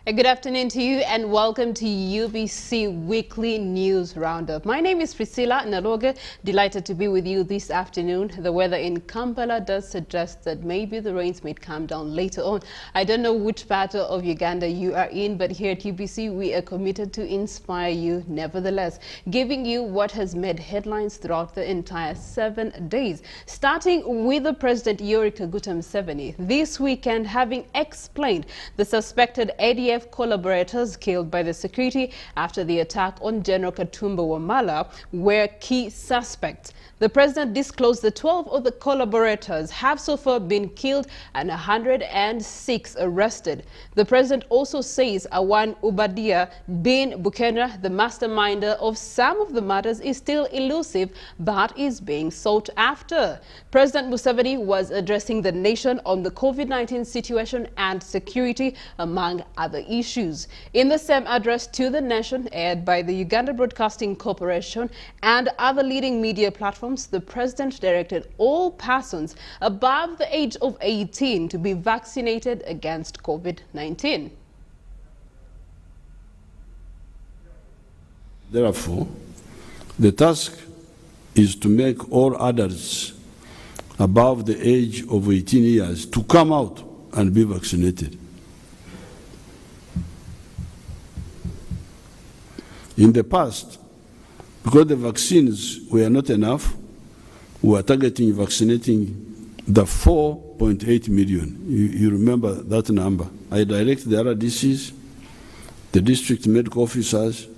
A good afternoon to you and welcome to UBC Weekly News Roundup. My name is Priscilla Nalwoga. Delighted to be with you this afternoon. The weather in Kampala does suggest that maybe the rains may come down later on. I don't know which part of Uganda you are in, but here at UBC we are committed to inspire you nevertheless, giving you what has made headlines throughout the entire 7 days. Starting with the President Yoweri Kaguta Museveni this weekend having explained the suspected ADF collaborators killed by the security after the attack on General Katumba Wamala were key suspects. The president disclosed that 12 of the collaborators have so far been killed and 106 arrested. The president also says Awan Ubadia bin Bukena, the masterminder of some of the murders, is still elusive but is being sought after. President Museveni was addressing the nation on the COVID-19 situation and security, among other issues. In the same address to the nation, aired by the Uganda Broadcasting Corporation and other leading media platforms, the president directed all persons above the age of 18 to be vaccinated against COVID-19. Therefore, the task is to make all adults above the age of 18 years to come out and be vaccinated. In the past, because the vaccines were not enough, we were targeting vaccinating the 4.8 million. You remember that number. I directed the RDCs, the district medical officers,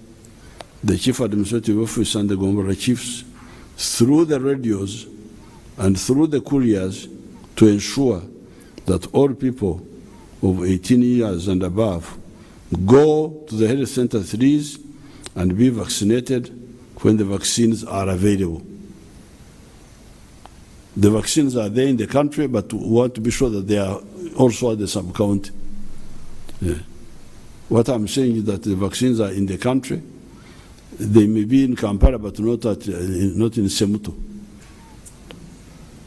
the chief administrative officer and the Gombora chiefs, through the radios and through the couriers, to ensure that all people of 18 years and above go to the health center 3s and be vaccinated when the vaccines are available. The vaccines are there in the country, but we want to be sure that they are also at the sub-county. Yeah. What I'm saying is that the vaccines are in the country. They may be in Kampala, but not in Semuto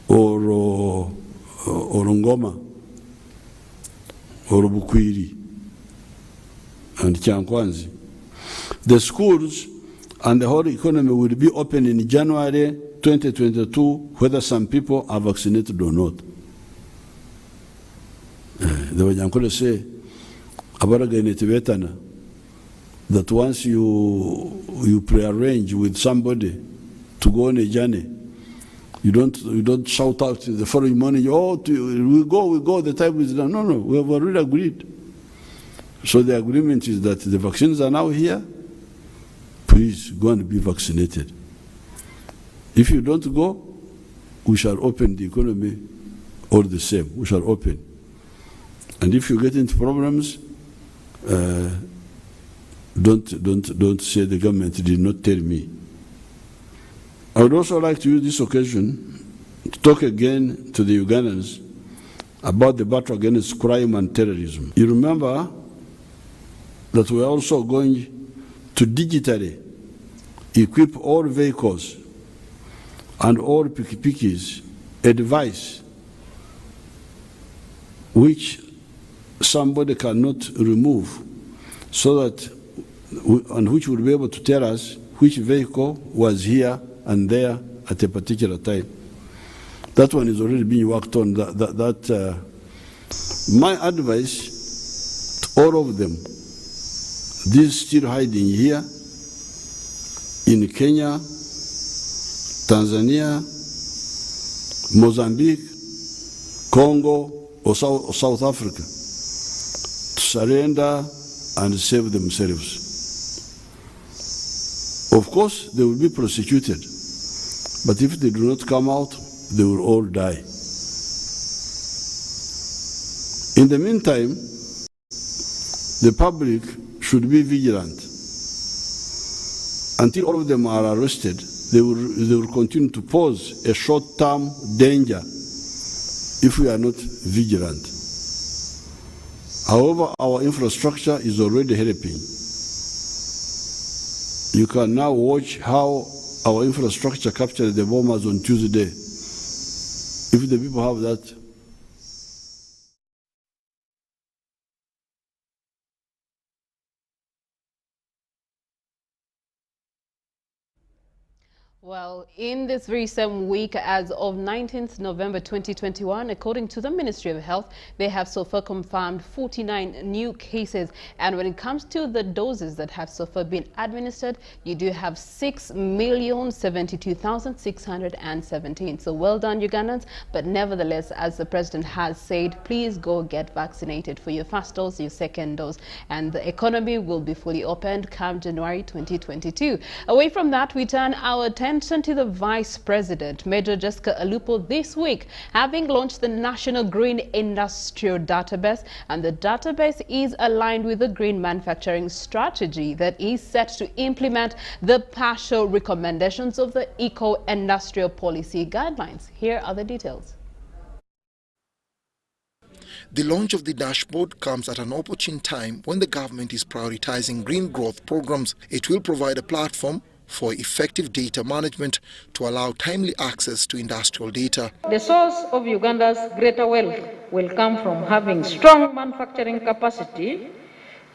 or Ngoma or Bukwiri and Kyankwanzi. The schools and the whole economy will be open in January 2022, whether some people are vaccinated or not. The Wajankole say, that once you prearrange with somebody to go on a journey, you don't shout out the following morning, oh, we go, the time is done. No, we have already agreed. So the agreement is that the vaccines are now here. Please go and be vaccinated. If you don't go, we shall open the economy all the same. We shall open. And if you get into problems, don't say the government did not tell me. I would also like to use this occasion to talk again to the Ugandans about the battle against crime and terrorism. You remember that we are also going to digitally equip all vehicles and all pikipikis a device which somebody cannot remove, so that and which will be able to tell us which vehicle was here and there at a particular time. That one is already being worked on. My advice to all of them, these still hiding here in Kenya, Tanzania, Mozambique, Congo, or South Africa, to surrender and save themselves. Of course, they will be prosecuted, but if they do not come out, they will all die. In the meantime, the public should be vigilant. Until all of them are arrested, they will continue to pose a short-term danger if we are not vigilant. However, our infrastructure is already helping. You can now watch how our infrastructure captured the bombers on Tuesday. If the people have that Well, in this very same week, as of 19th November 2021, according to the Ministry of Health, they have so far confirmed 49 new cases. And when it comes to the doses that have so far been administered, you do have 6,072,617. So well done, Ugandans. But nevertheless, as the president has said, please go get vaccinated for your first dose, your second dose. And the economy will be fully opened come January 2022. Away from that, we turn our attention to the Vice President, Major Jessica Alupo, this week, having launched the National Green Industrial Database, and the database is aligned with the green manufacturing strategy that is set to implement the partial recommendations of the Eco-Industrial Policy Guidelines. Here are the details. The launch of the dashboard comes at an opportune time when the government is prioritizing green growth programs. It will provide a platform for effective data management to allow timely access to industrial data. The source of Uganda's greater wealth will come from having strong manufacturing capacity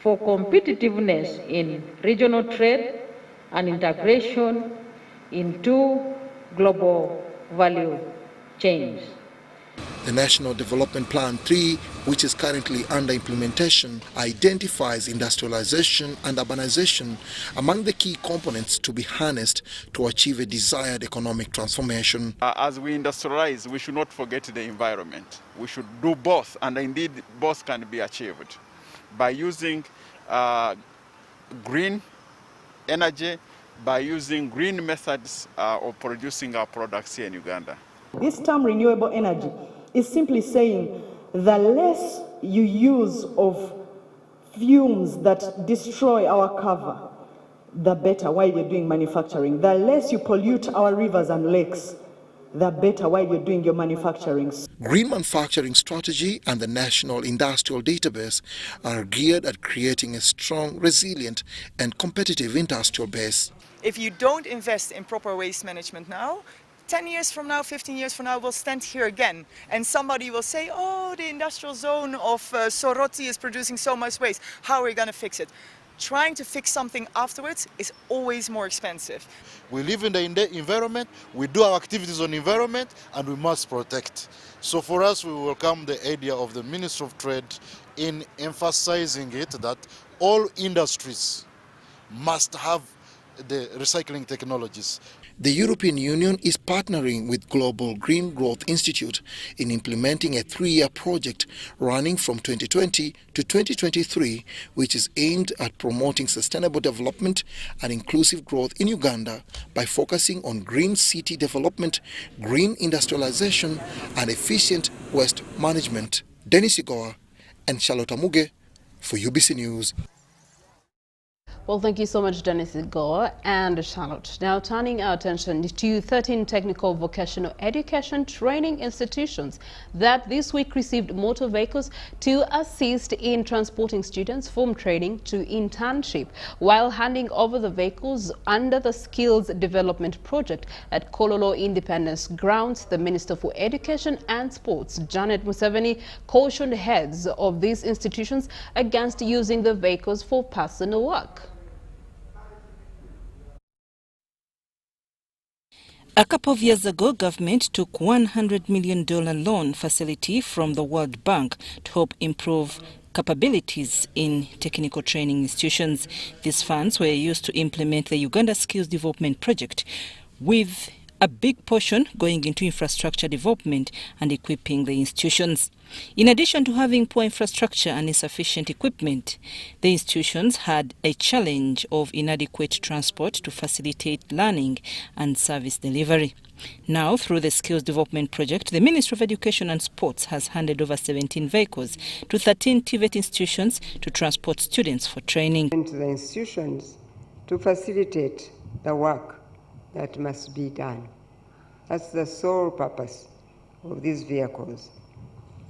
for competitiveness in regional trade and integration into global value chains. The National Development Plan 3, which is currently under implementation, identifies industrialization and urbanization among the key components to be harnessed to achieve a desired economic transformation. As we industrialize, we should not forget the environment. We should do both, and indeed both can be achieved by using green energy, by using green methods of producing our products here in Uganda. This term renewable energy is simply saying the less you use of fumes that destroy our cover, the better while you're doing manufacturing. The less you pollute our rivers and lakes, the better while you're doing your manufacturing. Green manufacturing strategy and the National Industrial Database are geared at creating a strong, resilient and competitive industrial base. If you don't invest in proper waste management now, 10 years from now, 15 years from now, we'll stand here again and somebody will say, oh, the industrial zone of Soroti is producing so much waste. How are we going to fix it? Trying to fix something afterwards is always more expensive. We live in the environment, we do our activities on environment, and we must protect. So for us, we welcome the idea of the Ministry of Trade in emphasizing it that all industries must have the recycling technologies. The European Union is partnering with Global Green Growth Institute in implementing a 3-year project running from 2020 to 2023, which is aimed at promoting sustainable development and inclusive growth in Uganda by focusing on green city development, green industrialization, and efficient waste management. Dennis Igoa and Charlotte Amuge for UBC News. Well, thank you so much, Dennis Igoa and Charlotte. Now, turning our attention to 13 technical vocational education training institutions that this week received motor vehicles to assist in transporting students from training to internship, while handing over the vehicles under the Skills Development Project at Kololo Independence Grounds. The Minister for Education and Sports, Janet Museveni, cautioned heads of these institutions against using the vehicles for personal work. A couple of years ago, government took $100 million loan facility from the World Bank to help improve capabilities in technical training institutions. These funds were used to implement the Uganda Skills Development Project, with a big portion going into infrastructure development and equipping the institutions. In addition to having poor infrastructure and insufficient equipment, the institutions had a challenge of inadequate transport to facilitate learning and service delivery. Now, through the Skills Development Project, the Ministry of Education and Sports has handed over 17 vehicles to 13 TVET institutions to transport students for training. To the institutions to facilitate the work that must be done. That's the sole purpose of these vehicles.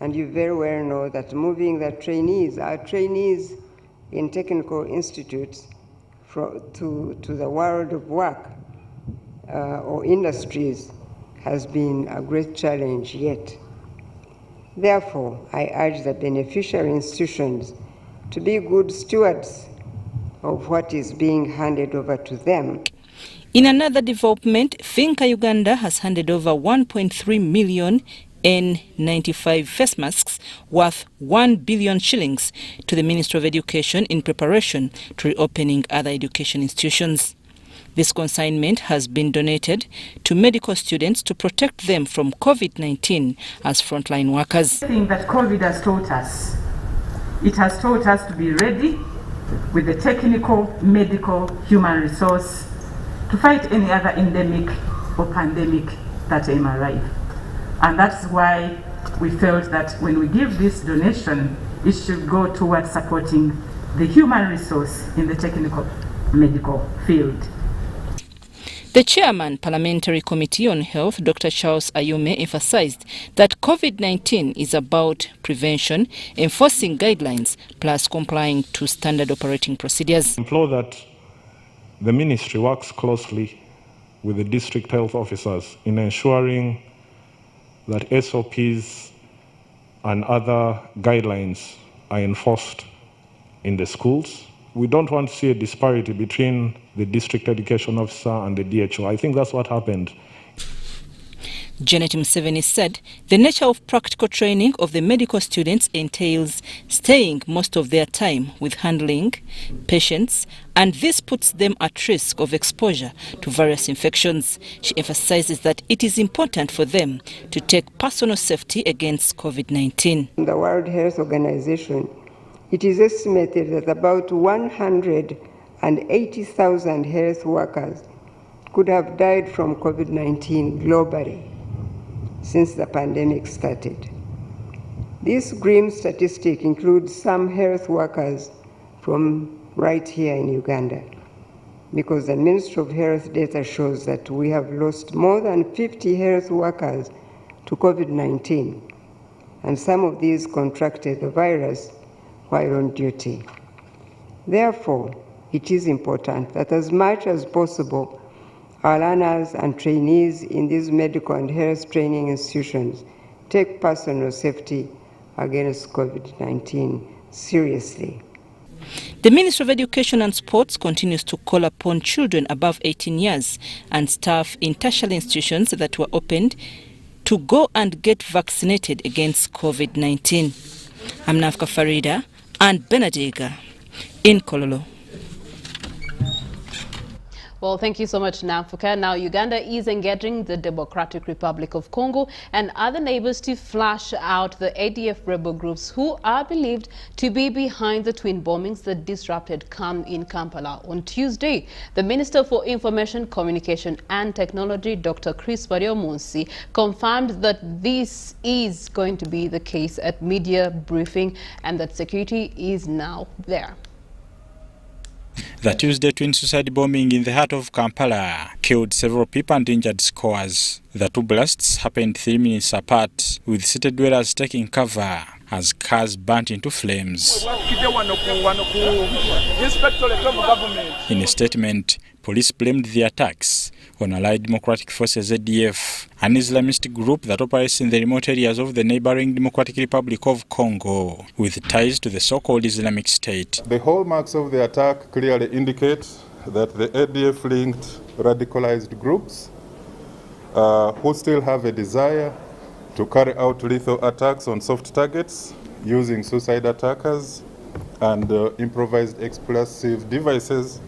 And you very well know that moving the trainees, our trainees in technical institutes to the world of work or industries has been a great challenge yet. Therefore, I urge the beneficiary institutions to be good stewards of what is being handed over to them. In another development, Finca Uganda has handed over 1.3 million N95 face masks worth 1 billion shillings to the Ministry of Education in preparation to reopening other education institutions. This consignment has been donated to medical students to protect them from COVID-19 as frontline workers. The thing that COVID has taught us, it has taught us to be ready with the technical, medical, human resource to fight any other endemic or pandemic that may arrive. And that's why we felt that when we give this donation, it should go towards supporting the human resource in the technical medical field. The chairman, Parliamentary Committee on Health, Dr. Charles Ayume, emphasized that COVID-19 is about prevention, enforcing guidelines, plus complying to standard operating procedures. I implore that the ministry works closely with the district health officers in ensuring that SOPs and other guidelines are enforced in the schools. We don't want to see a disparity between the district education officer and the DHO. I think that's what happened. Janet Museveni said the nature of practical training of the medical students entails staying most of their time with handling patients, and this puts them at risk of exposure to various infections. She emphasizes that it is important for them to take personal safety against COVID-19. In the World Health Organization, it is estimated that about 180,000 health workers could have died from COVID-19 globally since the pandemic started. This grim statistic includes some health workers from right here in Uganda, because the Ministry of Health data shows that we have lost more than 50 health workers to COVID-19, and some of these contracted the virus while on duty. Therefore, it is important that as much as possible, our learners and trainees in these medical and health training institutions take personal safety against COVID-19 seriously. The Ministry of Education and Sports continues to call upon children above 18 years and staff in tertiary institutions that were opened to go and get vaccinated against COVID-19. I'm Nafka Farida and Benadiga in Kololo. Well, thank you so much, Namfuka. Now, Uganda is engaging the Democratic Republic of Congo and other neighbors to flush out the ADF rebel groups who are believed to be behind the twin bombings that disrupted calm in Kampala on Tuesday. The Minister for Information, Communication and Technology, Dr. Chris Bariomunsi, confirmed that this is going to be the case at media briefing and that security is now there. The Tuesday twin suicide bombing in the heart of Kampala killed several people and injured scores. The two blasts happened 3 minutes apart, with city dwellers taking cover as cars burnt into flames. In a statement, police blamed the attacks on Allied Democratic Forces ADF, an Islamist group that operates in the remote areas of the neighboring Democratic Republic of Congo, with ties to the so-called Islamic State. The hallmarks of the attack clearly indicate that the ADF-linked radicalized groups who still have a desire to carry out lethal attacks on soft targets using suicide attackers and improvised explosive devices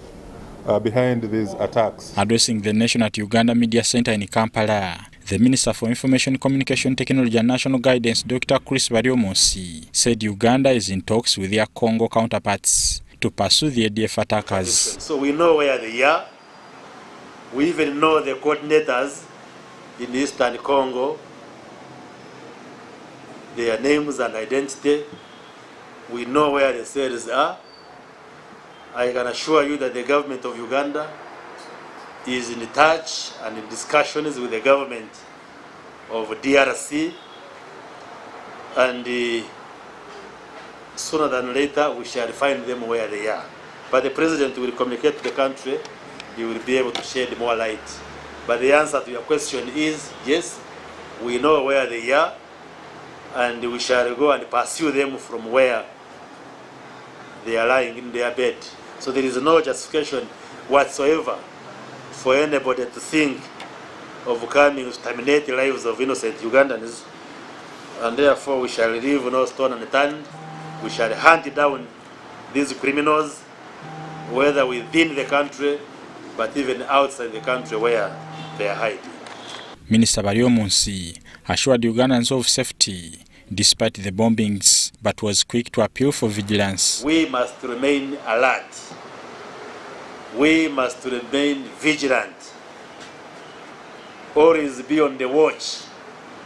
behind these attacks. Addressing the nation at Uganda Media Center in Kampala, the Minister for Information, Communication Technology and National Guidance, Dr. Chris Bariomunsi, said Uganda is in talks with their Congo counterparts to pursue the ADF attackers. So we know where they are. We even know the coordinators in Eastern Congo, their names and identity. We know where the cells are. I can assure you that the government of Uganda is in touch and in discussions with the government of DRC, and sooner than later we shall find them where they are. But the president will communicate to the country, he will be able to shed more light. But the answer to your question is, yes, we know where they are, and we shall go and pursue them from where they are lying in their bed. So there is no justification whatsoever for anybody to think of coming to terminate the lives of innocent Ugandans. And therefore we shall leave no stone unturned. We shall hunt down these criminals, whether within the country, but even outside the country where they are hiding. Minister Baryomunsi assured Ugandans of safety despite the bombings, but was quick to appeal for vigilance. We must remain alert. We must remain vigilant. Always be on the watch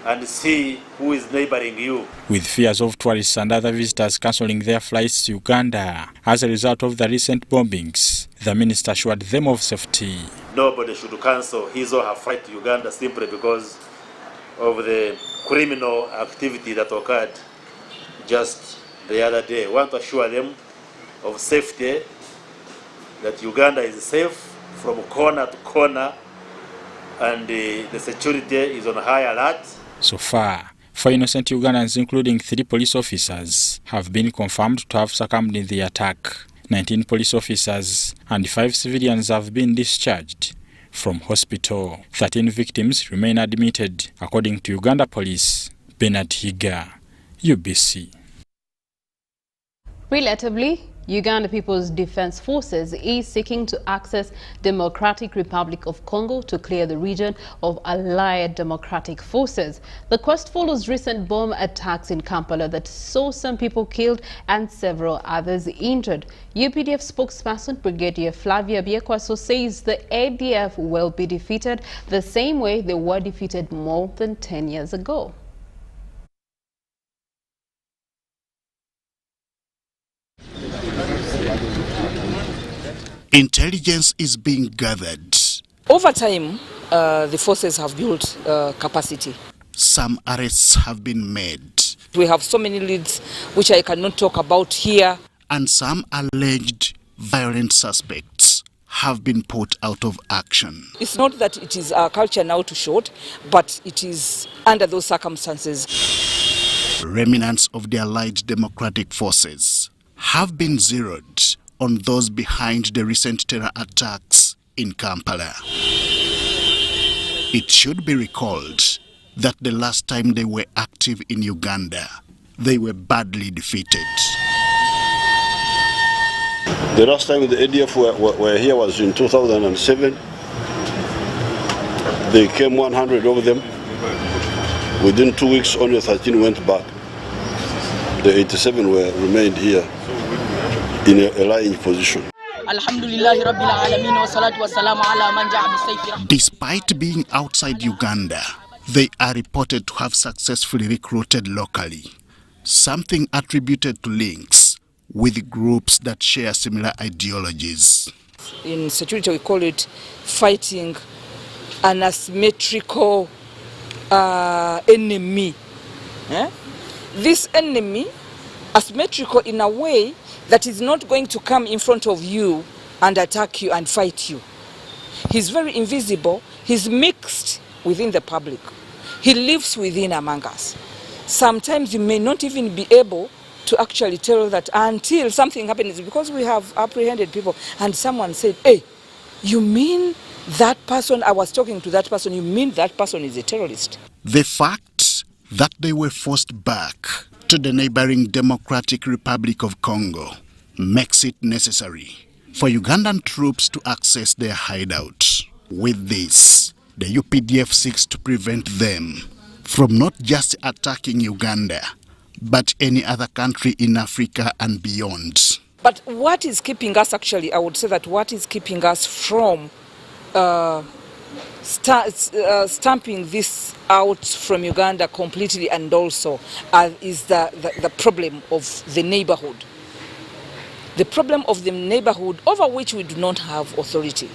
and see who is neighboring you. With fears of tourists and other visitors cancelling their flights to Uganda as a result of the recent bombings, the minister assured them of safety. Nobody should cancel his or her flight to Uganda simply because of the criminal activity that occurred just the other day. We want to assure them of safety, that Uganda is safe from corner to corner, and the security is on high alert. So far, 4 innocent Ugandans, including 3 police officers, have been confirmed to have succumbed in the attack. 19 police officers and 5 civilians have been discharged from hospital. 13 victims remain admitted, according to Uganda Police. Bernard Higa, UBC. Relatively, Uganda People's Defense Forces is seeking to access Democratic Republic of Congo to clear the region of allied democratic forces. The quest follows recent bomb attacks in Kampala that saw some people killed and several others injured. UPDF spokesperson Brigadier Flavia Biekwaso says the ADF will be defeated the same way they were defeated more than 10 years ago. Intelligence is being gathered. Over time, the forces have built capacity. Some arrests have been made. We have so many leads which I cannot talk about here. And some alleged violent suspects have been put out of action. It's not that it is our culture now to shoot, but it is under those circumstances. Remnants of the allied democratic forces have been zeroed on those behind the recent terror attacks in Kampala. It should be recalled that the last time they were active in Uganda, they were badly defeated. The last time the ADF were here was in 2007. They came 100 of them. Within 2 weeks, only 13 went back. The 87 remained here in a lying position. Despite being outside Uganda, they are reported to have successfully recruited locally, something attributed to links with groups that share similar ideologies. In security, we call it fighting an asymmetrical enemy. This enemy, asymmetrical in a way that is not going to come in front of you and attack you and fight you. He's very invisible. He's mixed within the public. He lives within among us. Sometimes you may not even be able to actually tell that until something happens, because we have apprehended people and someone said, hey, you mean that person, I was talking to that person, you mean that person is a terrorist? The fact that they were forced back to the neighboring Democratic Republic of Congo makes it necessary for Ugandan troops to access their hideout. With this, the UPDF seeks to prevent them from not just attacking Uganda, but any other country in Africa and beyond. But what is keeping us, actually, I would say that what is keeping us from stamping this out from Uganda completely, and also is the problem of the neighborhood. The problem of the neighborhood over which we do not have authority.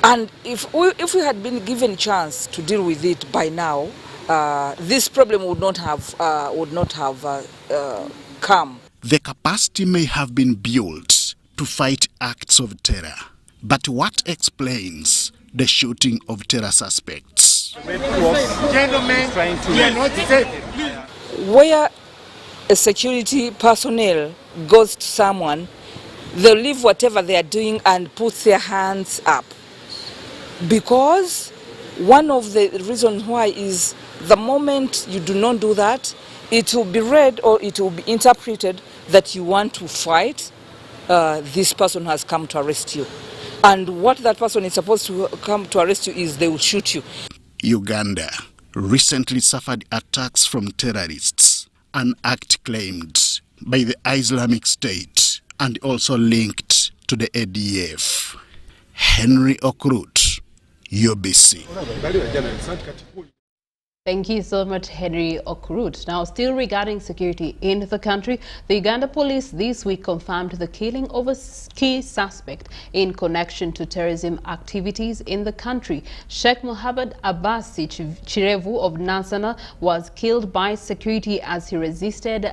And if we had been given a chance to deal with it by now, this problem would not have come. The capacity may have been built to fight acts of terror, but what explains the shooting of terror suspects? Where a security personnel goes to someone, they'll leave whatever they are doing and put their hands up. because one of the reasons why is the moment you do not do that, it will be read or it will be interpreted that you want to fight. This person has come to arrest you. And what that person is supposed to come to arrest you is they will shoot you. Uganda recently suffered attacks from terrorists, an act claimed by the Islamic State and also linked to the ADF. Henry Okrut, UBC. Thank you so much, Henry Okrut. Now, still regarding security in the country, the Uganda Police this week confirmed the killing of a key suspect in connection to terrorism activities in the country. Sheikh Mohammed Abbasi Chirevu of Nansana was killed by security as he resisted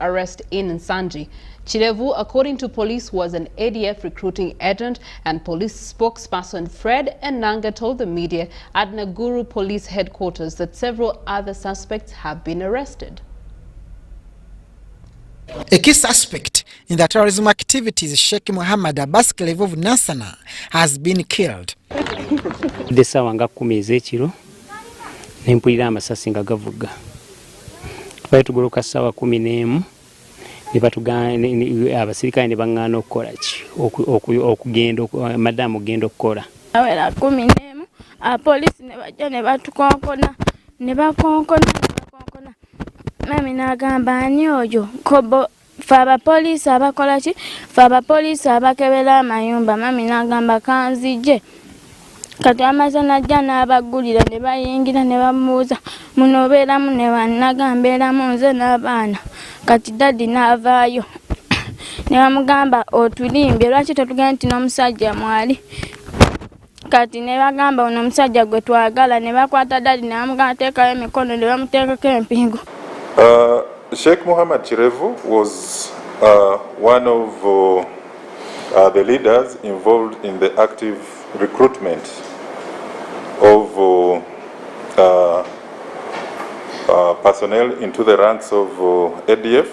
arrest in Nsanji. Chirevu, according to police, was an ADF recruiting agent, and police spokesperson Fred Enanga told the media at Naguru Police Headquarters that several other suspects have been arrested. A key suspect in the terrorism activities, Sheikh Mohammed Abbas Chirevu of Nansana, has been killed. Desawa nga 10 ez'ekiro nempulira amasasi nga gavuga. Twali tugoloka ssaawa 11 ne batugamba abasirikale ne baŋŋaana okukola ki okugenda madamu ogenda okukola. Awera 11 apoliisi ne bajja ne batukonkona ne bakonkona mami n'agamba ani oyo kobo fe abapoliisi abakola ki fe abapoliisi abakebera amayumba. Mami n'agamba kanzije kati amaze najja n'abagulira ne bayingira ne bamubuuza muno obeeramu ne bannaga mbeeramu nze n'abaana kati daddi n'avaayo ne bamugamba otulimbye lwaki tetugenda nti n'omusajja mwali kati ne bagamba ono omusajja gwe twagala ne bakwata daddi ne bamugamba teekayo emikono ne bamuteekako empingu. Sheikh Mohammed Chirevu was one of the leaders involved in the active recruitment of personnel into the ranks of ADF,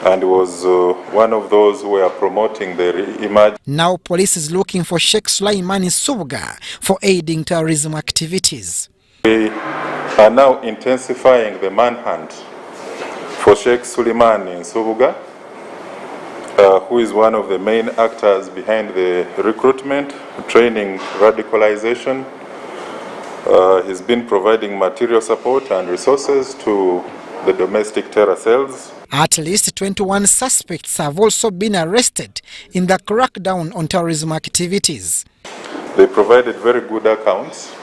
and was one of those who were promoting the re-emergence. Now police is looking for Sheikh Sulaiman Nsubuga for aiding terrorism activities. We are now intensifying the manhunt for Sheikh Sulaiman Nsubuga, who is one of the main actors behind the recruitment, training, radicalization. He's been providing material support and resources to the domestic terror cells. At least 21 suspects have also been arrested in the crackdown on terrorism activities. They provided very good accounts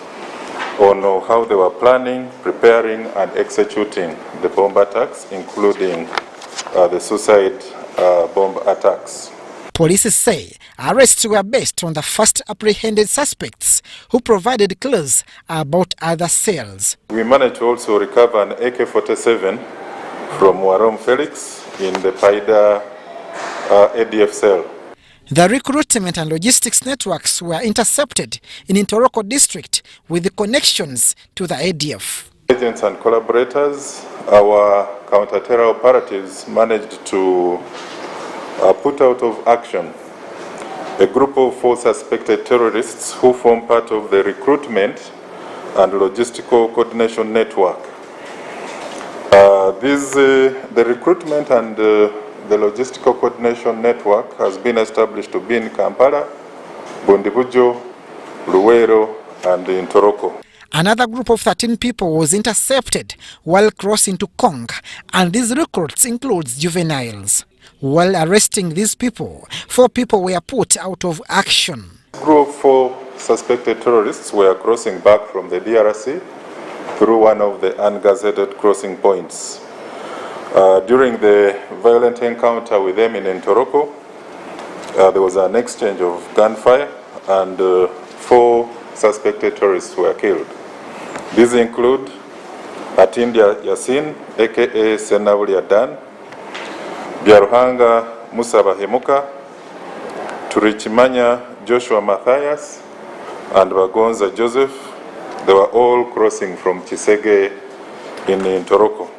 on how they were planning, preparing and executing the bomb attacks, including the suicide bomb attacks. Police say arrests were based on the first apprehended suspects who provided clues about other cells. We managed to also recover an AK-47 from Warom Felix in the Paida ADF cell. The recruitment and logistics networks were intercepted in Ntoroko district with the connections to the ADF. Agents and collaborators, our counter-terror operatives managed to put out of action a group of 4 suspected terrorists who form part of the recruitment and logistical coordination network. The recruitment and the logistical coordination network has been established to be in Kampala, Bundibujo, Luwero, and in Ntoroko. Another group of 13 people was intercepted while crossing to Kong, and these recruits includes juveniles. While arresting these people, 4 people were put out of action. A group of 4 suspected terrorists were crossing back from the DRC through one of the ungazetted crossing points. During the violent encounter with them in Ntoroko, there was an exchange of gunfire and 4 suspected terrorists were killed. These include Atindia Yasin, aka Senaulia Dan, Byaruhanga Musaba Hemuka, Turichimanya Joshua Matthias, and Bagonza Joseph. They were all crossing from Chisege in Ntoroko.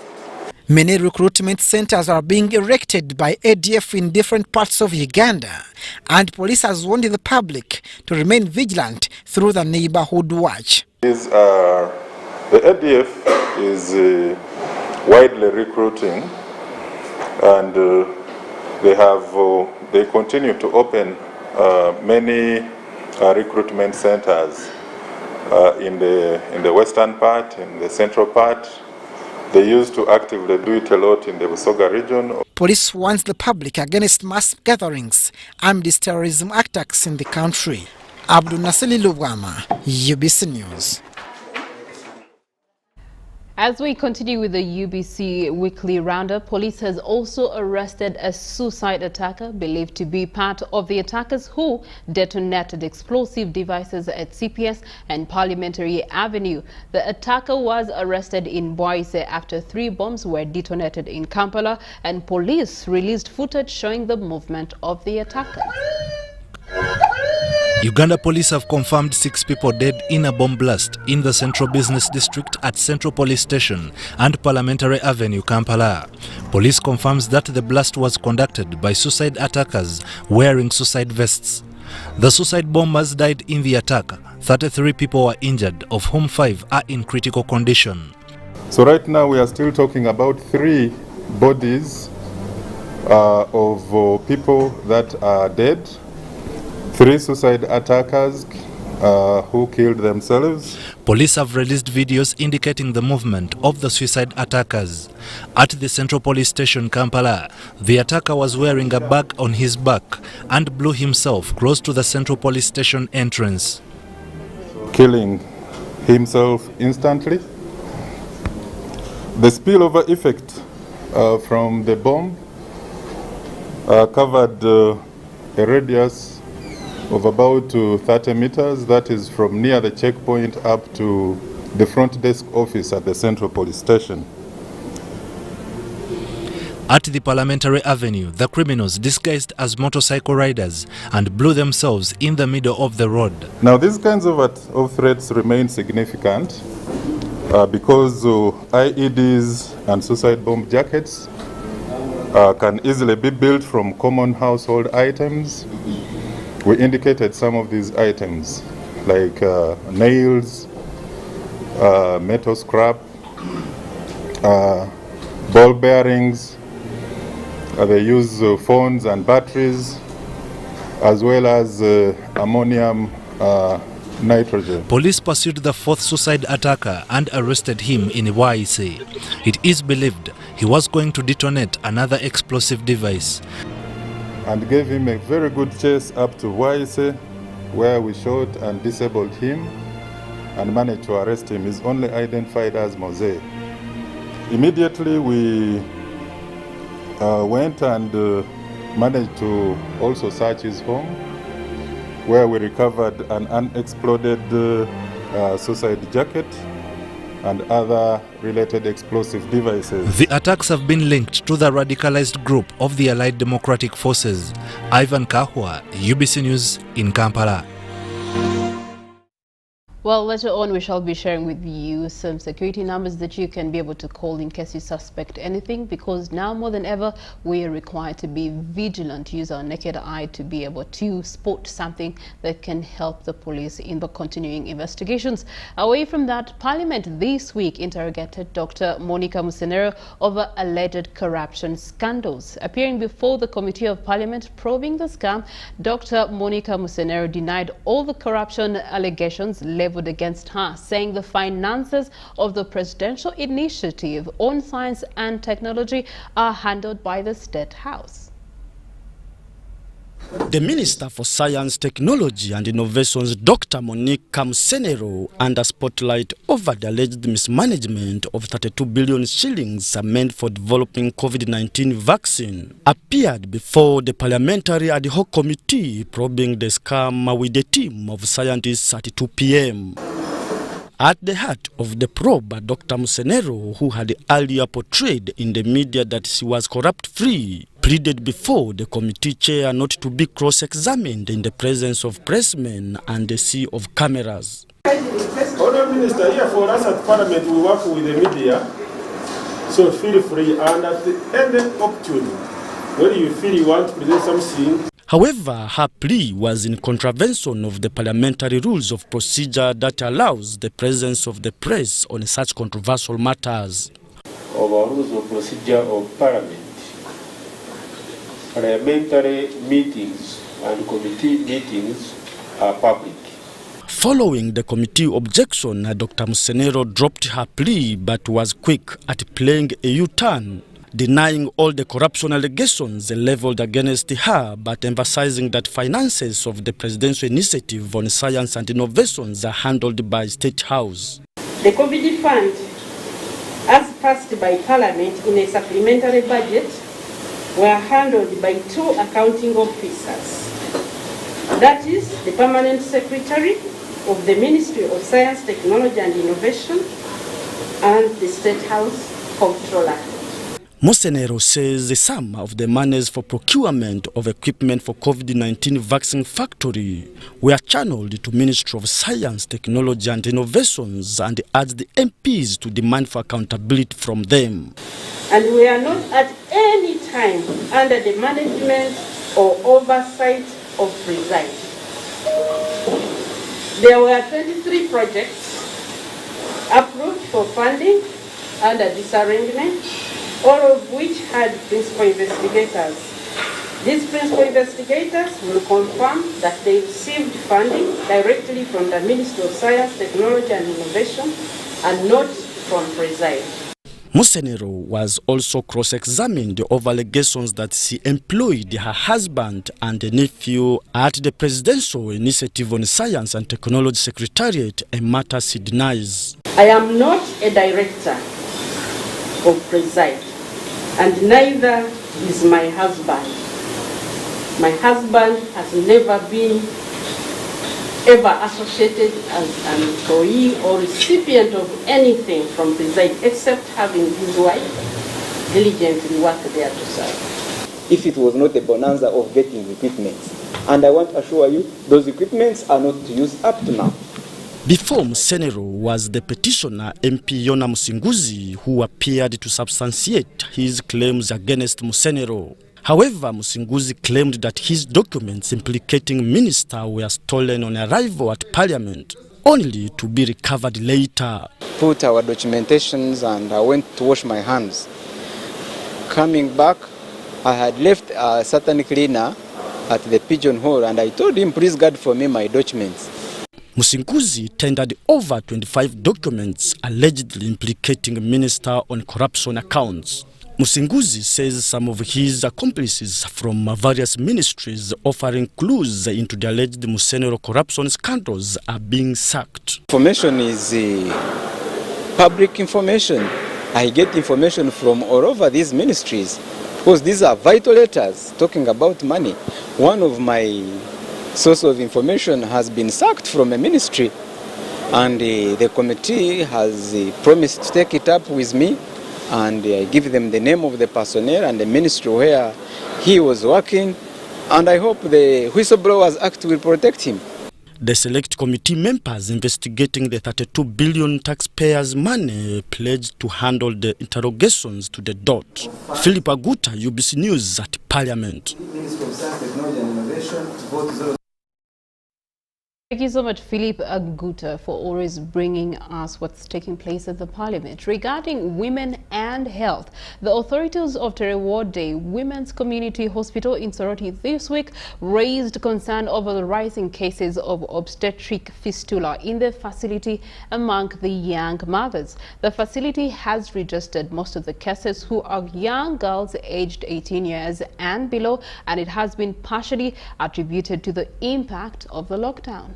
Many recruitment centers are being erected by ADF in different parts of Uganda, and police has warned the public to remain vigilant through the neighborhood watch. The ADF is widely recruiting, and they continue to open many recruitment centers in the western part, in the central part. They used to actively do it a lot in the Busoga region. Police warns the public against mass gatherings amidst terrorism attacks in the country. Abdul Nasili Lubwama, UBC News. As we continue with the UBC weekly roundup, police has also arrested a suicide attacker believed to be part of the attackers who detonated explosive devices at CPS and Parliamentary Avenue. The attacker was arrested in Boise after 3 bombs were detonated in Kampala, and police released footage showing the movement of the attacker. Uganda Police have confirmed 6 people dead in a bomb blast in the Central Business District at Central Police Station and Parliamentary Avenue, Kampala. Police confirms that the blast was conducted by suicide attackers wearing suicide vests. The suicide bombers died in the attack. 33 people were injured, of whom 5 are in critical condition. So right now we are still talking about 3 bodies of people that are dead. 3 suicide attackers who killed themselves. Police have released videos indicating the movement of the suicide attackers. At the Central Police Station, Kampala, the attacker was wearing a bag on his back and blew himself close to the Central Police Station entrance, killing himself instantly. The spillover effect from the bomb covered a radius of about 30 meters, that is from near the checkpoint up to the front desk office at the Central Police Station. At the Parliamentary Avenue, the criminals disguised as motorcycle riders and blew themselves in the middle of the road. Now these kinds of threats remain significant because IEDs and suicide bomb jackets can easily be built from common household items. We indicated some of these items like nails, metal scrap, ball bearings. They use phones and batteries, as well as ammonium nitrogen. Police pursued the 4th suicide attacker and arrested him in Boise. It is believed he was going to detonate another explosive device, and gave him a very good chase up to Boise, where we shot and disabled him and managed to arrest him. He's only identified as Mose. Immediately we went and managed to also search his home, where we recovered an unexploded suicide jacket and other related explosive devices. The attacks have been linked to the radicalized group of the Allied Democratic Forces. Ivan Kahwa, UBC News in Kampala. Well, later on we shall be sharing with you some security numbers that you can be able to call in case you suspect anything, because now more than ever we are required to be vigilant, use our naked eye to be able to spot something that can help the police in the continuing investigations. Away from that, Parliament this week interrogated Dr. Monica Musenero over alleged corruption scandals. Appearing before the Committee of Parliament probing the scam, Dr. Monica Musenero denied all the corruption allegations leveled against her, saying the finances of the Presidential Initiative on Science and Technology are handled by the State House. The Minister for Science, Technology and Innovations, Dr. Monica Musenero, under spotlight over the alleged mismanagement of 32 billion shillings meant for developing COVID-19 vaccine, appeared before the Parliamentary Ad Hoc Committee probing the scam with a team of scientists at 2 p.m. At the heart of the probe, Dr. Musenero, who had earlier portrayed in the media that she was corrupt-free, pleaded before the committee chair not to be cross-examined in the presence of pressmen and the sea of cameras. Honourable Minister, here for us at Parliament we work with the media, So feel free, and at the end opportunity, when you feel you want to present something. However, her plea was in contravention of the parliamentary rules of procedure that allows the presence of the press on such controversial matters. Of our rules of procedure of Parliament, parliamentary meetings and committee meetings are public. Following the committee objection, Dr. Musenero dropped her plea but was quick at playing a U-turn, denying all the corruption allegations leveled against her, but emphasizing that finances of the Presidential Initiative on Science and Innovations are handled by State House. The COVID fund, as passed by Parliament in a supplementary budget, were handled by 2 accounting officers. That is the Permanent Secretary of the Ministry of Science, Technology and Innovation and the State House Comptroller. Musenero says some of the monies for procurement of equipment for COVID-19 vaccine factory were channeled to Ministry of Science, Technology and Innovations, and urged the MPs to demand for accountability from them. And we are not at any time under the management or oversight of Preside. There were 23 projects approved for funding under this arrangement, all of which had principal investigators. These principal investigators will confirm that they received funding directly from the Ministry of Science, Technology and Innovation and not from Preside. Musenero was also cross-examined over allegations that she employed her husband and a nephew at the Presidential Initiative on Science and Technology Secretariat, a matter she denies. I am not a director of Preside, and neither is my husband. My husband has never been ever associated as an employee or recipient of anything from Preside except having his wife diligently work there to serve. If it was not a bonanza of getting equipment, and I want to assure you, those equipments are not used up to now. Before Musenero was the petitioner MP Yona Musinguzi, who appeared to substantiate his claims against Musenero. However, Musinguzi claimed that his documents implicating minister were stolen on arrival at Parliament, only to be recovered later. Put our documentations and I went to wash my hands. Coming back, I had left a certain cleaner at the pigeon hole and I told him, please guard for me my documents. Musinguzi tendered over 25 documents allegedly implicating minister on corruption accounts. Musinguzi says some of his accomplices from various ministries offering clues into the alleged Musenero corruption scandals are being sacked. Information is public information. I get information from all over these ministries because these are vital letters talking about money. One of my source of information has been sacked from a ministry, and the committee has promised to take it up with me and give them the name of the personnel and the ministry where he was working, and I hope the Whistleblowers Act will protect him. The select committee members investigating the 32 billion taxpayers' money pledged to handle the interrogations to the dot. Philip Aguta, UBC News at Parliament. Thank you so much, Philip Aguta, for always bringing us what's taking place at the Parliament. Regarding women and health, the authorities of Terewode Women's Community Hospital in Soroti this week raised concern over the rising cases of obstetric fistula in the facility among the young mothers. The facility has registered most of the cases who are young girls aged 18 years and below, and it has been partially attributed to the impact of the lockdown.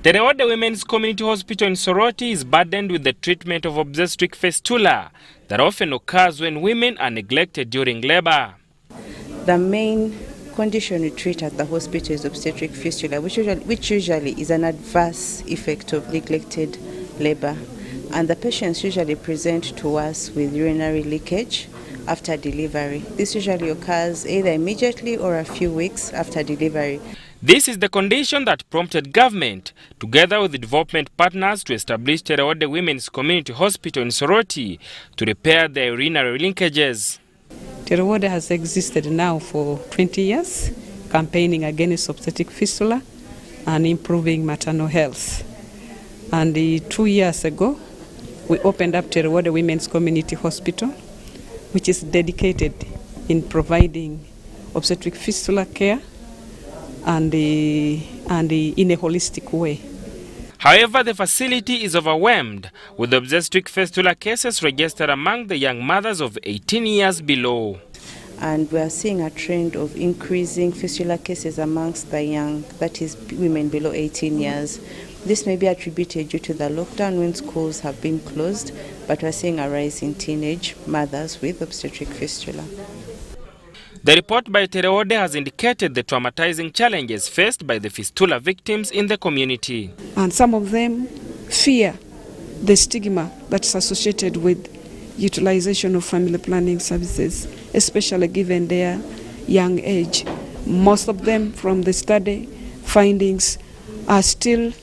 The Terewode Women's Community Hospital in Soroti is burdened with the treatment of obstetric fistula that often occurs when women are neglected during labor. The main condition we treat at the hospital is obstetric fistula, which usually is an adverse effect of neglected labor. And the patients usually present to us with urinary leakage after delivery. This usually occurs either immediately or a few weeks after delivery. This is the condition that prompted government, together with the development partners, to establish Terewode Women's Community Hospital in Soroti to repair the urinary linkages. Terewode has existed now for 20 years, campaigning against obstetric fistula and improving maternal health. And 2 years ago, we opened up Terewode Women's Community Hospital, which is dedicated in providing obstetric fistula care and in a holistic way. However, the facility is overwhelmed with obstetric fistula cases registered among the young mothers of 18 years below. And we are seeing a trend of increasing fistula cases amongst the young, that is women below 18 years. This may be attributed due to the lockdown when schools have been closed, but we are seeing a rise in teenage mothers with obstetric fistula. The report by Terewode has indicated the traumatizing challenges faced by the fistula victims in the community. And some of them fear the stigma that's associated with utilization of family planning services, especially given their young age. Most of them, from the study findings, are still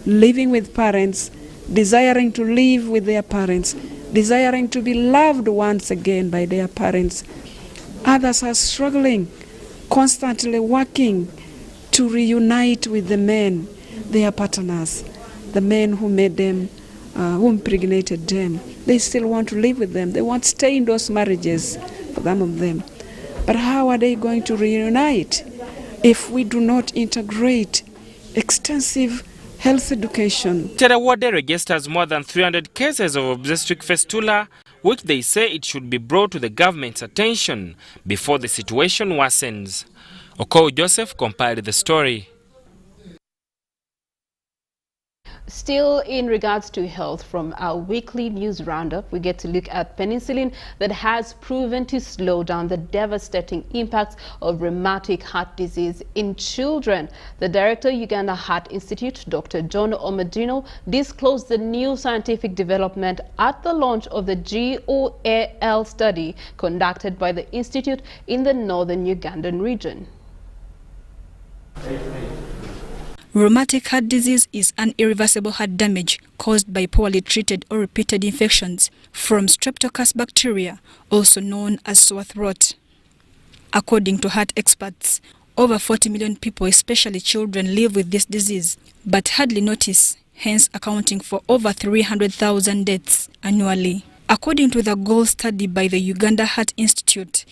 living with parents, desiring to live with their parents, desiring to be loved once again by their parents. Others are struggling, constantly working to reunite with the men, their partners, the men who made them, who impregnated them. They still want to live with them. They want to stay in those marriages for some of them. But how are they going to reunite if we do not integrate extensive health education? Terewode registers more than 300 cases of obstetric fistula, which they say it should be brought to the government's attention before the situation worsens. Okou Joseph compiled the story. Still in regards to health, from our weekly news roundup, we get to look at penicillin that has proven to slow down the devastating impacts of rheumatic heart disease in children. The director, Uganda Heart Institute, Dr. John Omadino, disclosed the new scientific development at the launch of the GOAL study conducted by the institute in the northern Ugandan region. Rheumatic heart disease is an irreversible heart damage caused by poorly treated or repeated infections from Streptococcus bacteria, also known as sore throat. According to heart experts, over 40 million people, especially children, live with this disease, but hardly notice, hence accounting for over 300,000 deaths annually. According to the GOAL study by the Uganda Heart Institute,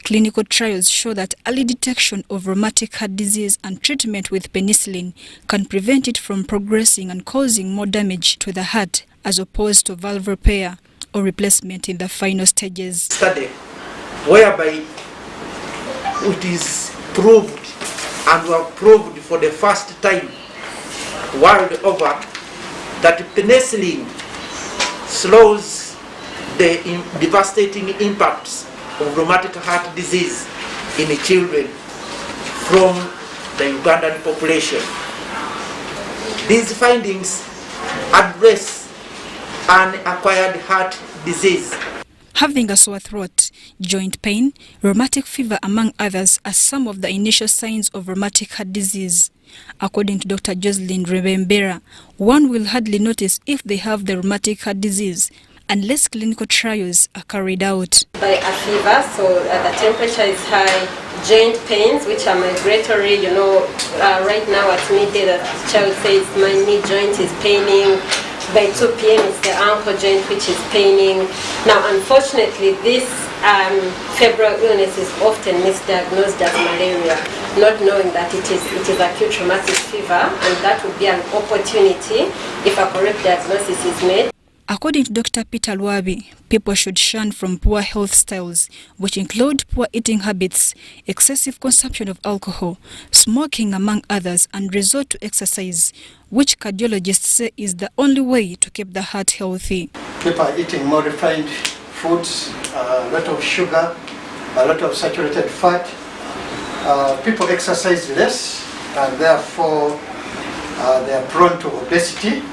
clinical trials show that early detection of rheumatic heart disease and treatment with penicillin can prevent it from progressing and causing more damage to the heart as opposed to valve repair or replacement in the final stages. Study whereby it is proved and were proved for the first time world over that penicillin slows the devastating impacts of rheumatic heart disease in the children from the Ugandan population. These findings address unacquired heart disease. Having a sore throat, joint pain, rheumatic fever, among others, are some of the initial signs of rheumatic heart disease. According to Dr. Jocelyn Rebembera, one will hardly notice if they have the rheumatic heart disease unless clinical trials are carried out. By a fever, so the temperature is high, joint pains, which are migratory, right now at midday the child says my knee joint is paining. By 2 p.m. it's the ankle joint which is paining. Now unfortunately this febrile illness is often misdiagnosed as malaria, not knowing that it is acute rheumatic fever, and that would be an opportunity if a correct diagnosis is made. According to Dr. Peter Lwabi, people should shun from poor health styles, which include poor eating habits, excessive consumption of alcohol, smoking, among others, and resort to exercise, which cardiologists say is the only way to keep the heart healthy. People are eating more refined foods, a lot of sugar, a lot of saturated fat. People exercise less, and therefore they are prone to obesity.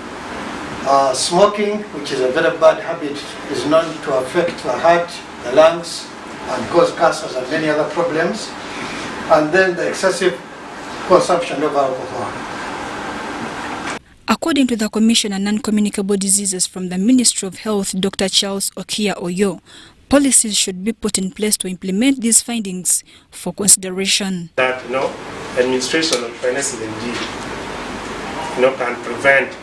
Smoking, which is a very bad habit, is known to affect the heart, the lungs, and cause cancers and many other problems. And then the excessive consumption of alcohol. According to the Commissioner on Non-Communicable Diseases from the Ministry of Health, Dr. Charles Okia Oyo, policies should be put in place to implement these findings for consideration. That, administration of finances indeed, can prevent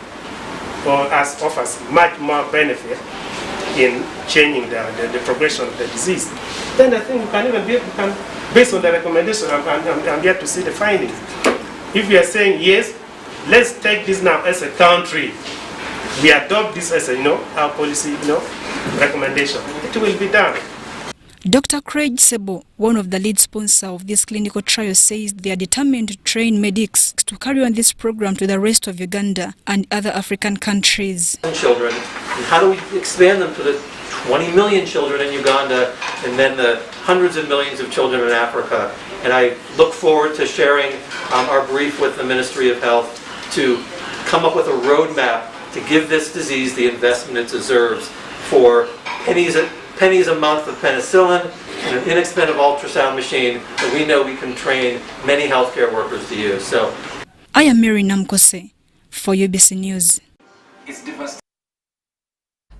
or offers much more benefit in changing the progression of the disease. Then I think we can even based on the recommendation, I'm yet to see the findings. If we are saying yes, let's take this now as a country. We adopt this as our policy, recommendation. It will be done. Dr. Craig Sebo, one of the lead sponsors of this clinical trial, says they are determined to train medics to carry on this program to the rest of Uganda and other African countries. Children, and how do we expand them to the 20 million children in Uganda and then the hundreds of millions of children in Africa? And I look forward to sharing our brief with the Ministry of Health to come up with a roadmap to give this disease the investment it deserves for pennies a month of penicillin and an inexpensive ultrasound machine that we know we can train many healthcare workers to use. So, I am Mary Namkose for UBC News.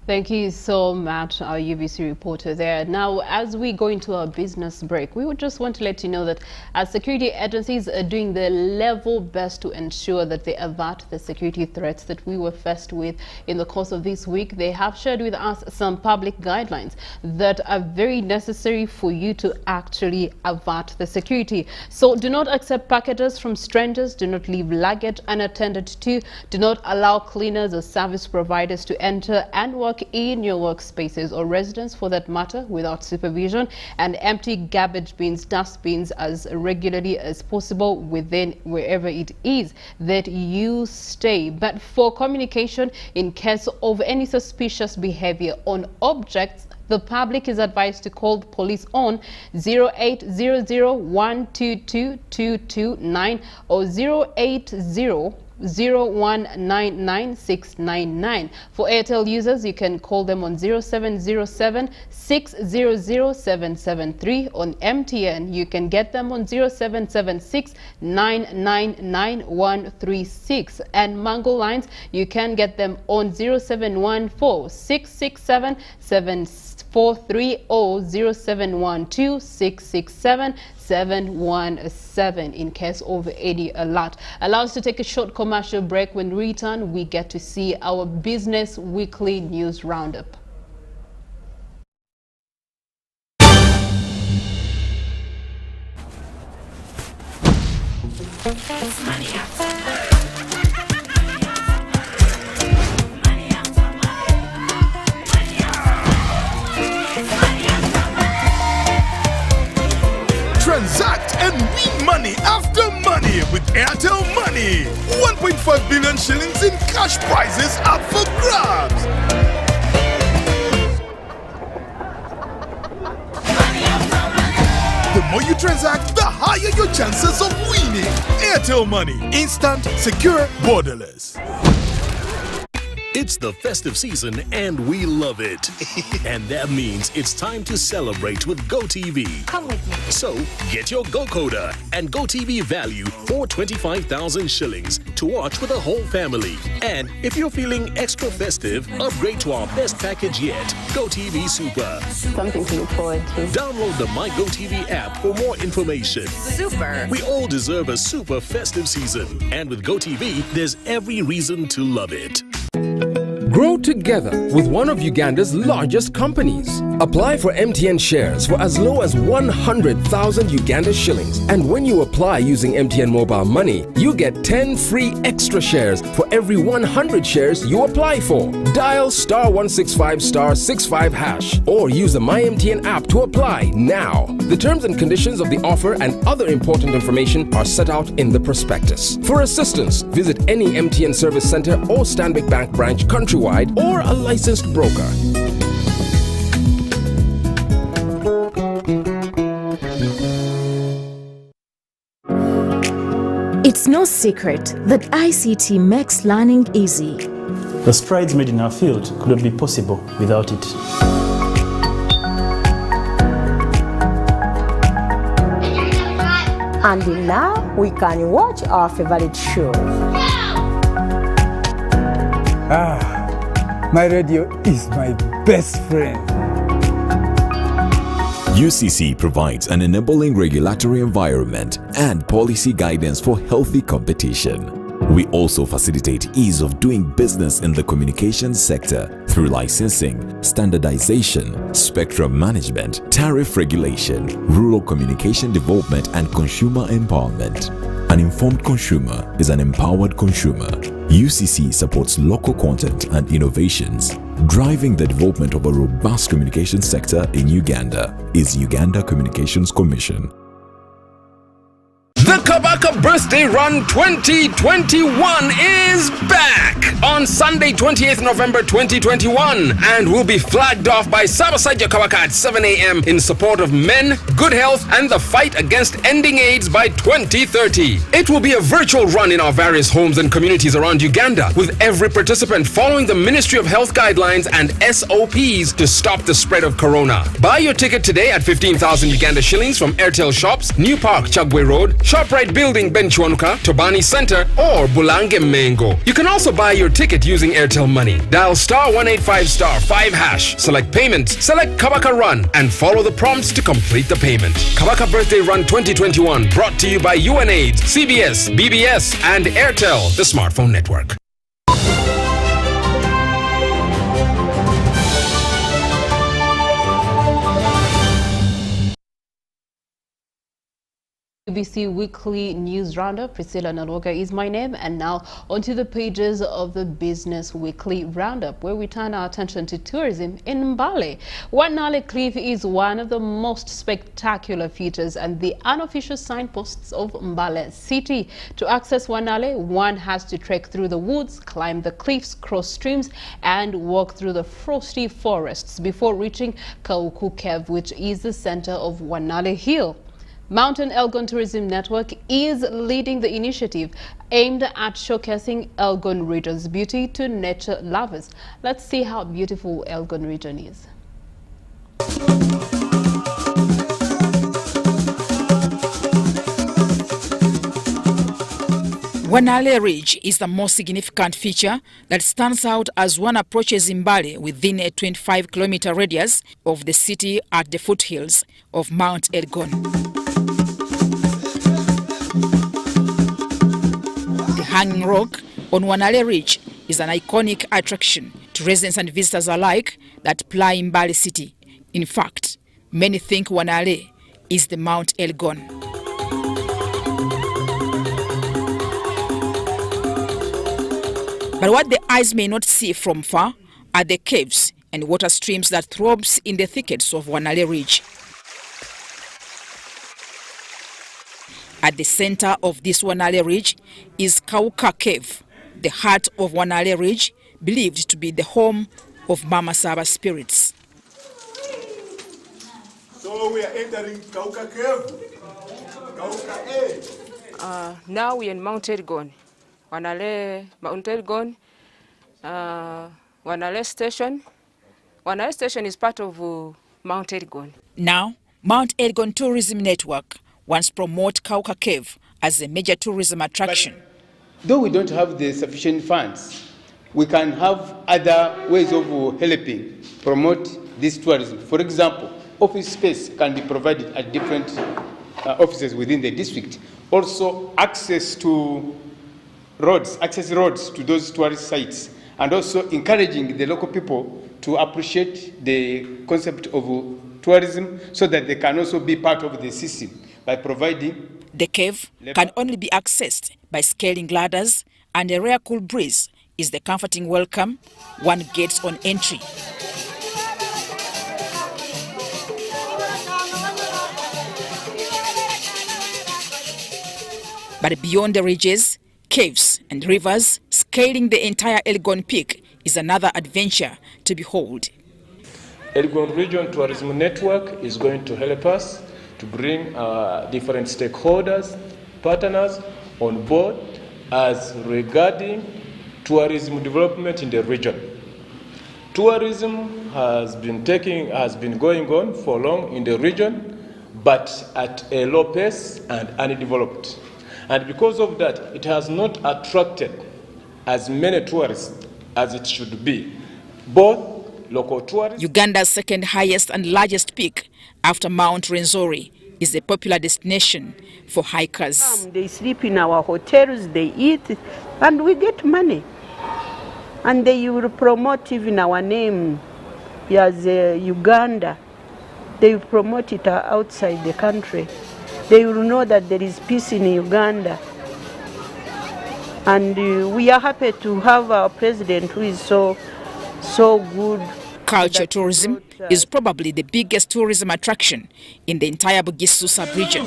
Thank you so much, our UBC reporter there. Now, as we go into our business break, we would just want to let you know that our security agencies are doing their level best to ensure that they avert the security threats that we were faced with in the course of this week. They have shared with us some public guidelines that are very necessary for you to actually avert the security. So do not accept packages from strangers, do not leave luggage unattended to, do not allow cleaners or service providers to enter and work in your workspaces or residence for that matter without supervision, and empty garbage bins, dustbins as regularly as possible within wherever it is that you stay. But for communication in case of any suspicious behavior on objects, the public is advised to call the police on 0800-122-229 or 080-0199-699. For Airtel users, you can call them on 0707-600-773. On MTN, you can get them on 0776-999-136. And Mango lines, you can get them on 0714-667-743 or 0712-667-717 in case of any alert. Allow us to take a short commercial break. When we return, we get to see our Business Weekly News Roundup. Transact and win money after money with Airtel Money. 1.5 billion shillings in cash prizes up for grabs. The more you transact, the higher your chances of winning. Airtel Money. Instant, secure, borderless. It's the festive season and we love it. And that means it's time to celebrate with GoTV. Come with me. So get your GoCoder and GoTV value for 25,000 shillings to watch with the whole family. And if you're feeling extra festive, upgrade to our best package yet, GoTV Super. Something to look forward to. Download the My GoTV app for more information. Super. We all deserve a super festive season. And with GoTV, there's every reason to love it. Grow together with one of Uganda's largest companies. Apply for MTN shares for as low as 100,000 Uganda shillings. And when you apply using MTN Mobile Money, you get 10 free extra shares for every 100 shares you apply for. Dial *165*65# or use the MyMTN app to apply now. The terms and conditions of the offer and other important information are set out in the prospectus. For assistance, visit any MTN service center or Stanbic Bank branch countrywide or a licensed broker. It's no secret that ICT makes learning easy. The strides made in our field could not be possible without it. And now we can watch our favorite show. My radio is my best friend. UCC provides an enabling regulatory environment and policy guidance for healthy competition. We also facilitate ease of doing business in the communications sector through licensing, standardization, spectrum management, tariff regulation, rural communication development, and consumer empowerment. An informed consumer is an empowered consumer. UCC supports local content and innovations. Driving the development of a robust communication sector in Uganda is Uganda Communications Commission. The Kabaka Birthday Run 2021 is back on Sunday 28th November 2021 and will be flagged off by Sabasaja Kabaka at 7 a.m. in support of men, good health and the fight against ending AIDS by 2030. It will be a virtual run in our various homes and communities around Uganda, with every participant following the Ministry of Health guidelines and SOPs to stop the spread of corona. Buy your ticket today at 15,000 Uganda shillings from Airtel Shops, New Park, Chagwe Road, ShopRite Building, Benchwanuka, Tobani Center, or Bulange Mengo. You can also buy your ticket using Airtel Money. Dial *185*5#. Select payment, select Kabaka Run, and follow the prompts to complete the payment. Kabaka Birthday Run 2021, brought to you by UNAIDS, CBS, BBS, and Airtel, the smartphone network. UBC Weekly News Roundup. Priscilla Nalwoga is my name, and now onto the pages of the Business Weekly Roundup, where we turn our attention to tourism in Mbale. Wanale Cliff is one of the most spectacular features and the unofficial signposts of Mbale City. To access Wanale, one has to trek through the woods, climb the cliffs, cross streams, and walk through the frosty forests before reaching Kauku Cave, which is the center of Wanale Hill. Mountain Elgon Tourism Network is leading the initiative aimed at showcasing Elgon region's beauty to nature lovers. Let's see how beautiful Elgon region is. Wanale Ridge is the most significant feature that stands out as one approaches Mbale within a 25-kilometer radius of the city at the foothills of Mount Elgon. The Hanging Rock on Wanale Ridge is an iconic attraction to residents and visitors alike that ply Mbale city. In fact, many think Wanale is the Mount Elgon. But what the eyes may not see from far are the caves and water streams that throbs in the thickets of Wanale Ridge. At the center of this Wanale Ridge is Kauka Cave, the heart of Wanale Ridge, believed to be the home of Mama Saba spirits. So we are entering Kauka Cave. Kauka A. Now we are in Mount Elgon. Wanale, Mount Elgon, Wanale Station. Wanale Station is part of Mount Elgon. Now, Mount Elgon Tourism Network wants to promote Kauka Cave as a major tourism attraction. But though we don't have the sufficient funds, we can have other ways of helping promote this tourism. For example, office space can be provided at different offices within the district. Also, access to access roads to those tourist sites, and also encouraging the local people to appreciate the concept of tourism so that they can also be part of the system by providing. The cave can only be accessed by scaling ladders, and a rare cool breeze is the comforting welcome one gets on entry. But beyond the ridges, caves and rivers, scaling the entire Elgon Peak is another adventure to behold. Elgon Region Tourism Network is going to help us to bring different stakeholders, partners on board as regarding tourism development in the region. Tourism has been going on for long in the region, but at a low pace and undeveloped. And because of that, it has not attracted as many tourists as it should be. Both local tourists... Uganda's second highest and largest peak after Mount Rwenzori is a popular destination for hikers. They sleep in our hotels, they eat, and we get money. And they will promote even our name as Uganda. They will promote it outside the country. They will know that there is peace in Uganda. And we are happy to have our president who is so good. Culture tourism is probably the biggest tourism attraction in the entire Bugisu sub-region.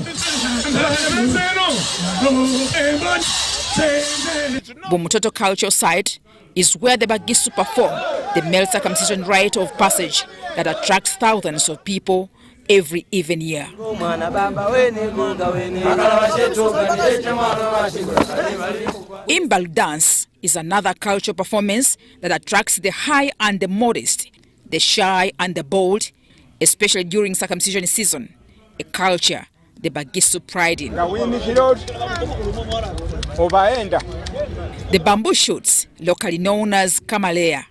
Bumutoto Cultural Site is where the Bagisu perform the male circumcision rite of passage that attracts thousands of people every even year. Imbal dance is another cultural performance that attracts the high and the modest, the shy and the bold, especially during circumcision season, a culture the Bagisu pride in. The bamboo shoots, locally known as kamalea,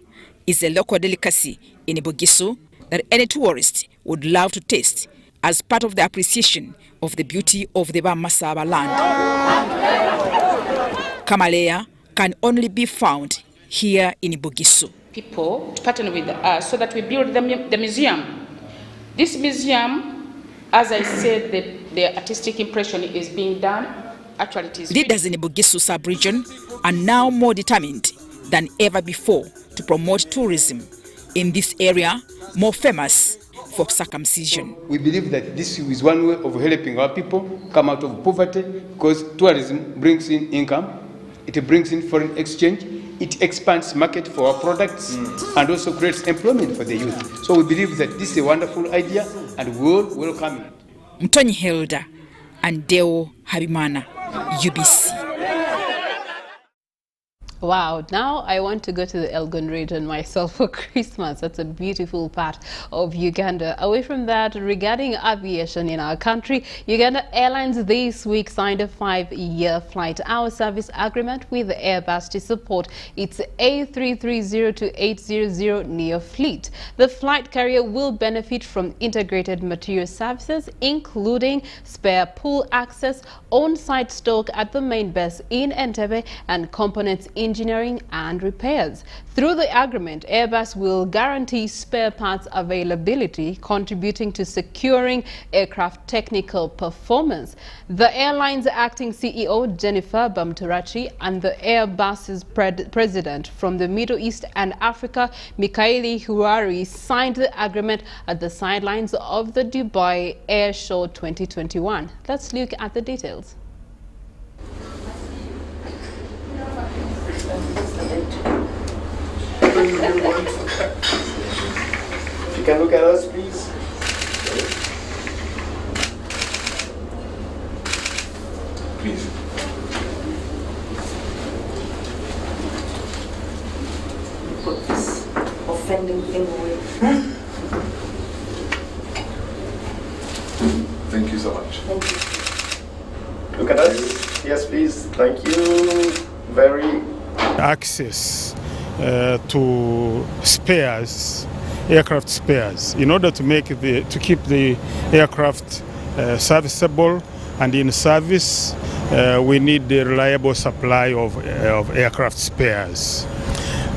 is a local delicacy in Bugisu that any tourist would love to taste as part of the appreciation of the beauty of the Bamasaba land. Kamalea can only be found here in Bugisu. People to partner with us so that we build the museum. This museum, as I said, the artistic impression is being done. Actually, it is. Leaders in the Bugisu sub-region are now more determined than ever before to promote tourism in this area, more famous for circumcision. We believe that this is one way of helping our people come out of poverty, because tourism brings in income, it brings in foreign exchange, it expands market for our products, and also creates employment for the youth. So we believe that this is a wonderful idea and we will welcome it. Mtonyi Hilda and Deo Habimana, UBC. Wow, now I want to go to the Elgon region myself for Christmas. That's a beautiful part of Uganda. Away from that, regarding aviation in our country, Uganda Airlines this week signed a 5-year flight hour service agreement with Airbus to support its A330 to 800 neo fleet. The flight carrier will benefit from integrated material services, including spare pool access, on-site stock at the main base in Entebbe, and components engineering and repairs. Through the agreement, Airbus will guarantee spare parts availability, contributing to securing aircraft technical performance. The airline's acting CEO, Jennifer Bamturachi, and the Airbus's president from the Middle East and Africa, Mikaeli Huari, signed the agreement at the sidelines of the Dubai Air Show 2021. Let's look at the details. If you can look at us, please. Please. Put this offending thing away. Thank you so much. Thank you. Look at us. Yes, please. Thank you. Very. Access to spares, aircraft spares, in order to keep the aircraft serviceable and in service. We need the reliable supply of aircraft spares,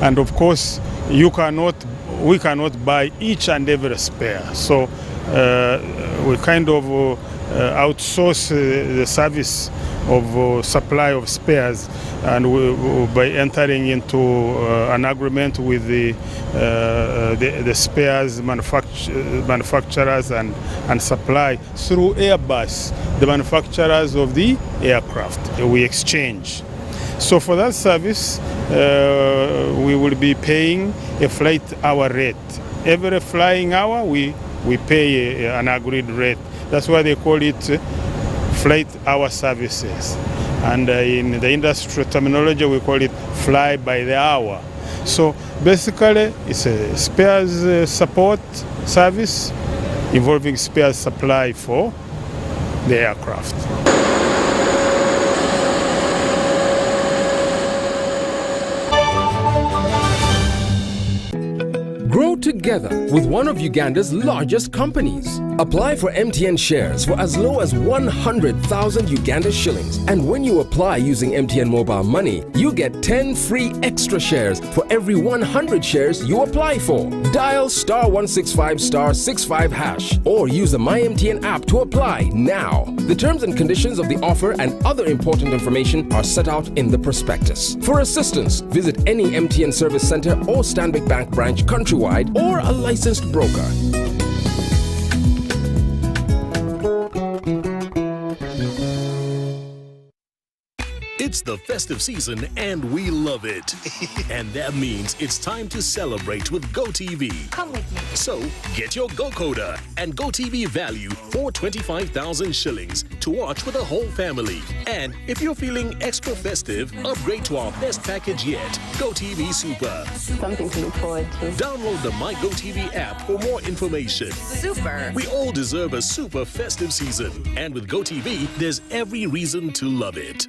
and of course we cannot buy each and every spare. So we kind of outsource the service of supply of spares, and by entering into an agreement with the spares manufacturers and supply through Airbus, the manufacturers of the aircraft. We exchange. So for that service, we will be paying a flight hour rate. Every flying hour, we pay an agreed rate. That's why they call it flight hour services. And in the industry terminology, we call it fly by the hour. So basically, it's a spares support service involving spare supply for the aircraft. Grow together with one of Uganda's largest companies. Apply for MTN shares for as low as 100,000 Uganda shillings. And when you apply using MTN Mobile Money, you get 10 free extra shares for every 100 shares you apply for. Dial *165*65# or use the MyMTN app to apply now. The terms and conditions of the offer and other important information are set out in the prospectus. For assistance, visit any MTN service center or Stanbic Bank branch countrywide or a licensed broker. It's the festive season and we love it. And that means it's time to celebrate with GoTV. Come with me. So get your GoCoder and GoTV value for 25,000 shillings to watch with the whole family. And if you're feeling extra festive, upgrade to our best package yet, GoTV Super. Something to look forward to. Download the My GoTV app for more information. Super. We all deserve a super festive season. And with GoTV, there's every reason to love it.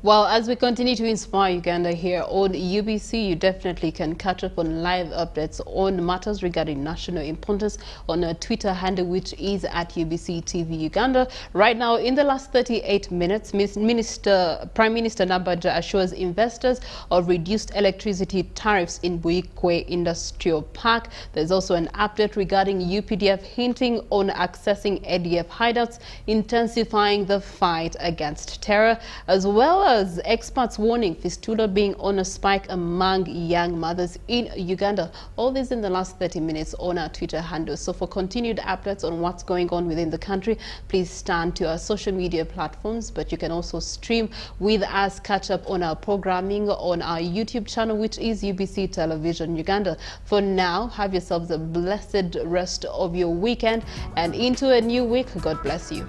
Well, as we continue to inspire Uganda here on UBC, you definitely can catch up on live updates on matters regarding national importance on a Twitter handle, which is at UBC TV Uganda. Right now, in the last 38 minutes, Prime Minister Nabaja assures investors of reduced electricity tariffs in Buikwe Industrial Park. There's also an update regarding UPDF hinting on accessing ADF hideouts, intensifying the fight against terror, as well as experts warning fistula being on a spike among young mothers in Uganda. All this in the last 30 minutes on our Twitter handle. So for continued updates on what's going on within the country, please stand to our social media platforms, but you can also stream with us, catch up on our programming on our YouTube channel, which is UBC Television Uganda. For now, have yourselves a blessed rest of your weekend and into a new week. God bless you.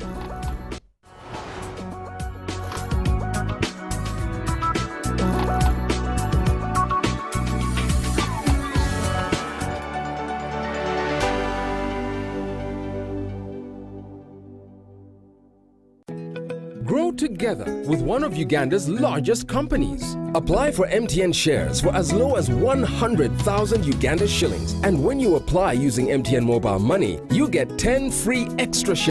Grow together with one of Uganda's largest companies. Apply for MTN shares for as low as 100,000 Uganda shillings. And when you apply using MTN Mobile Money, you get 10 free extra shares.